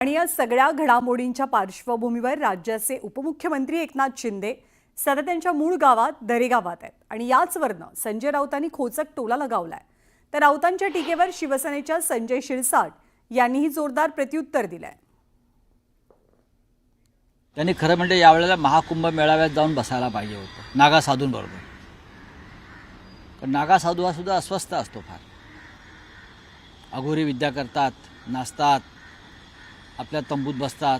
आणि या सगळ्या घडामोडींच्या पार्श्वभूमीवर राज्याचे उपमुख्यमंत्री एकनाथ शिंदे सध्या त्यांच्या मूळ गावात दरेगावात आहेत आणि याचवरनं संजय राऊतांनी खोचक टोला लगावलाय। तर राऊतांच्या टीकेवर शिवसेनेच्या संजय शिरसाट यांनीही जोरदार प्रत्युत्तर दिलंय। त्यांनी खरं म्हणजे यावेळेला महाकुंभ मेळाव्यात जाऊन बसायला पाहिजे होतं नागा साधूंबरोबर। पण नागा साधू हा सुद्धा अस्वस्थ असतो फार, अघोरी विद्या करतात, नाचतात, आपल्या तंबूत बसतात।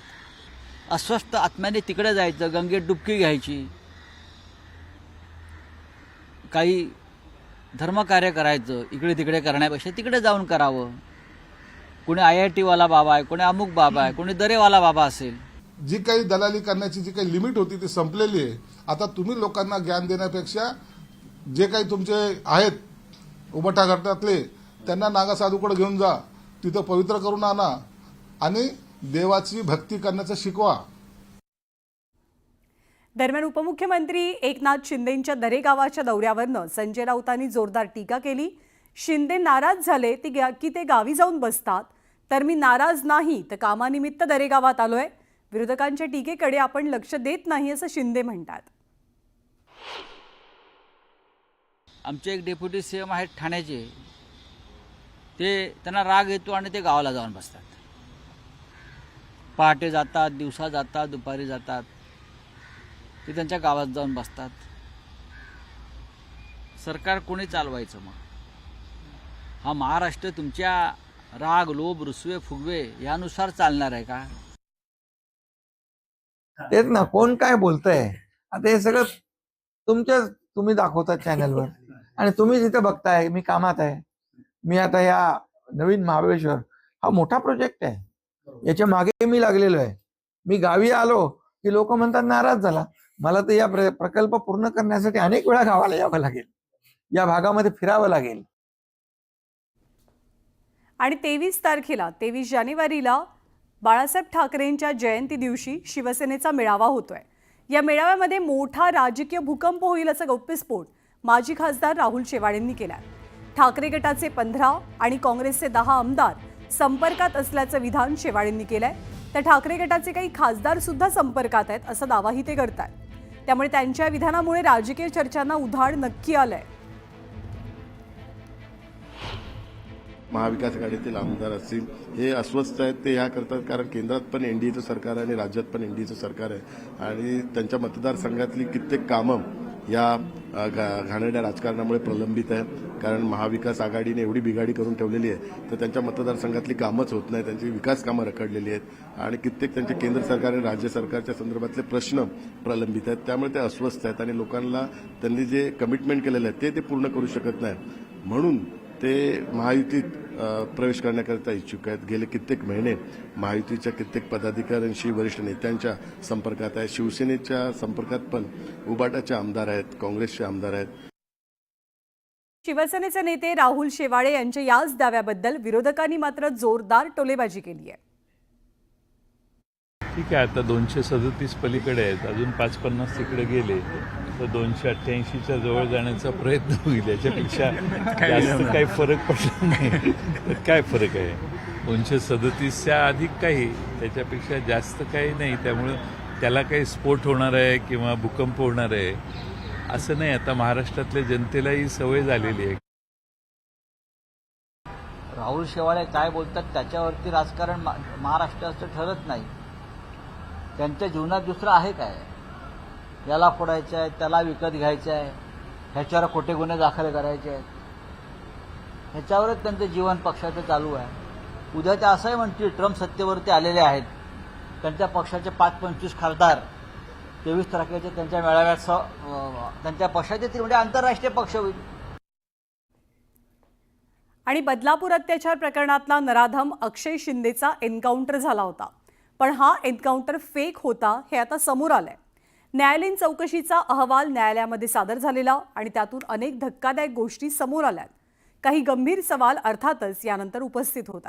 अस्वस्थ आत्म्याने तिकडे जायचं, गंगेत डुबकी घ्यायची, काही धर्मकार्य करायचं, इकडे तिकडे करण्यापेक्षा तिकडे जाऊन करावं। कोणी IIT वाला बाबा आहे, कोणी अमुक बाबा आहे, कोणी दरेवाला बाबा असेल। जी काही दलाली करण्याची जी काही लिमिट होती ती संपलेली आहे। आता तुम्ही लोकांना ज्ञान देण्यापेक्षा जे काही तुमचे आहेत उबटा गटातले त्यांना नागा साधूकडे घेऊन जा, तिथं पवित्र करून आणा आणि देवाची भक्ती करण्याचं शिकवा। दरम्यान उपमुख्यमंत्री एकनाथ शिंदेंच्या दरेगावाच्या दौऱ्यावरनं संजय राऊतांनी जोरदार टीका केली। शिंदे नाराज झाले की ते गावी जाऊन बसतात, तर मी नाराज नाही तर कामानिमित्त दरेगावात आलोय। विरोधकांच्या टीकेकडे आपण लक्ष देत नाही असं शिंदे म्हणतात। आमचे एक डेप्युटी CM आहेत ठाण्याचे, ते त्यांना राग येतो आणि ते गावाला जाऊन बसतात। पहाटे जातात, दिवसा जातात, दुपारी जातात, ते त्यांच्या गावात जाऊन बसतात। सरकार कोणी चालवायचं मग? हा महाराष्ट्र तुमच्या राग, लोभ, रुसवे, फुगवे यानुसार चालणार आहे का? तेच ना, कोण काय बोलतंय आता हे सगळं तुम्ही दाखवता चॅनलवर आणि तुम्ही जिथे बघताय। मी कामात आहे, मी आता या नवीन महाबळेश्वर हा मोठा प्रोजेक्ट आहे, याच्या मागे मी लागलेलो आहे। मी गावी आलो की लोक म्हणतात नाराज झाला। मला तर या प्रकल्प पूर्ण करण्यासाठी अनेक वेळा गावाला यावं लागेल, या भागामध्ये फिरावं लागेल। आणि 23 जानेवारीला बाळासाहेब ठाकरेंच्या जयंती दिवशी शिवसेनेचा मेळावा होतोय। या मेळाव्यामध्ये मोठा राजकीय भूकंप होईल असा गौप्यस्फोट माजी खासदार राहुल शेवाळेंनी केलाय। ठाकरे गटाचे 15 आणि काँग्रेसचे 10 आमदार संपर्कात असल्याचं विधान शेवाळेंनी केलंय। तर ठाकरे गटाचे काही खासदार सुद्धा संपर्कात आहेत असा दावाही ते करतात। त्यामुळे त्यांच्या विधानामुळे राजकीय चर्चांना उधाण नक्की आलंय। महाविकास आघाडीतील आमदार असतील हे अस्वस्थ आहेत। ते ह्या करतात कारण केंद्रात पण NDAचं सरकार आहे आणि राज्यात पण NDAचं सरकार आहे आणि त्यांच्या मतदारसंघातली कित्येक कामं या घाणेरड्या राजकारणामुळे प्रलंबित आहे। कारण महाविकास आघाडीने एवढी बिघाडी करून ठेवलेली आहे तर त्यांच्या मतदारसंघातली कामच होत नाही, त्यांची विकास कामं रखडलेली आहेत आणि कित्येक त्यांचे केंद्र सरकार आणि राज्य सरकारच्या संदर्भातले प्रश्न प्रलंबित आहेत। त्यामुळे ते अस्वस्थ आहेत आणि लोकांना त्यांनी जे कमिटमेंट केलेलं आहे ते पूर्ण करू शकत नाही, म्हणून ते महायुतीत प्रवेश करण्याकरिता इच्छुक आहेत। गेले कित्येक महिने महायुतीच्या कित्येक पदाधिकाऱ्यांशी, वरिष्ठ नेत्यांच्या संपर्कात आहे। शिवसेनेच्या संपर्कात पण उबाटाचे आमदार आहेत, काँग्रेसचे आमदार आहेत। शिवसेनेचे नेते राहुल शेवाळे यांच्या याच दाव्याबद्दल विरोधकांनी मात्र जोरदार टोलेबाजी केली आहे। ठीक आहे, आता 237 पलीकडे आहेत, अजून 550 तिकडे गेले तर 288च्या जवळ जाण्याचा प्रयत्न होईल। याच्यापेक्षा जास्त काही फरक पडला नाही तर काय फरक आहे? 237च्या अधिक काही, त्याच्यापेक्षा जास्त काही नाही। त्यामुळं त्याला काही स्फोट होणार आहे किंवा भूकंप होणार आहे असं नाही। आता महाराष्ट्रातल्या जनतेला ही सवय झालेली आहे। राहुल शेवाळे काय बोलतात त्याच्यावरती राजकारण महाराष्ट्राचं ठरत नाही। त्यांच्या जीवनात दुसरं आहे काय? याला फोडायचं आहे, त्याला विकत घ्यायचं आहे, ह्याच्यावर खोटे गुन्हे दाखल करायचे आहेत, ह्याच्यावरच त्यांचं जीवन पक्षाचं चालू आहे। उद्या ते असंही म्हणतील ट्रम्प सत्तेवरती आलेले आहेत, त्यांच्या पक्षाचे 5-25 खासदार 23 तारखेच्या त्यांच्या मेळाव्यात त्यांच्या पक्षाचे म्हणजे आंतरराष्ट्रीय पक्ष होईल। आणि बदलापूर अत्याचार प्रकरणातला नराधम अक्षय शिंदेचा एन्काउंटर झाला होता, पण हा एन्काउंटर फेक होता हे आता समोर आलंय। न्यायालयीन चौकशीचा अहवाल न्यायालयामध्ये सादर झालेला आणि त्यातून अनेक धक्कादायक गोष्टी समोर आल्यात। काही गंभीर सवाल अर्थातच यानंतर उपस्थित होतात।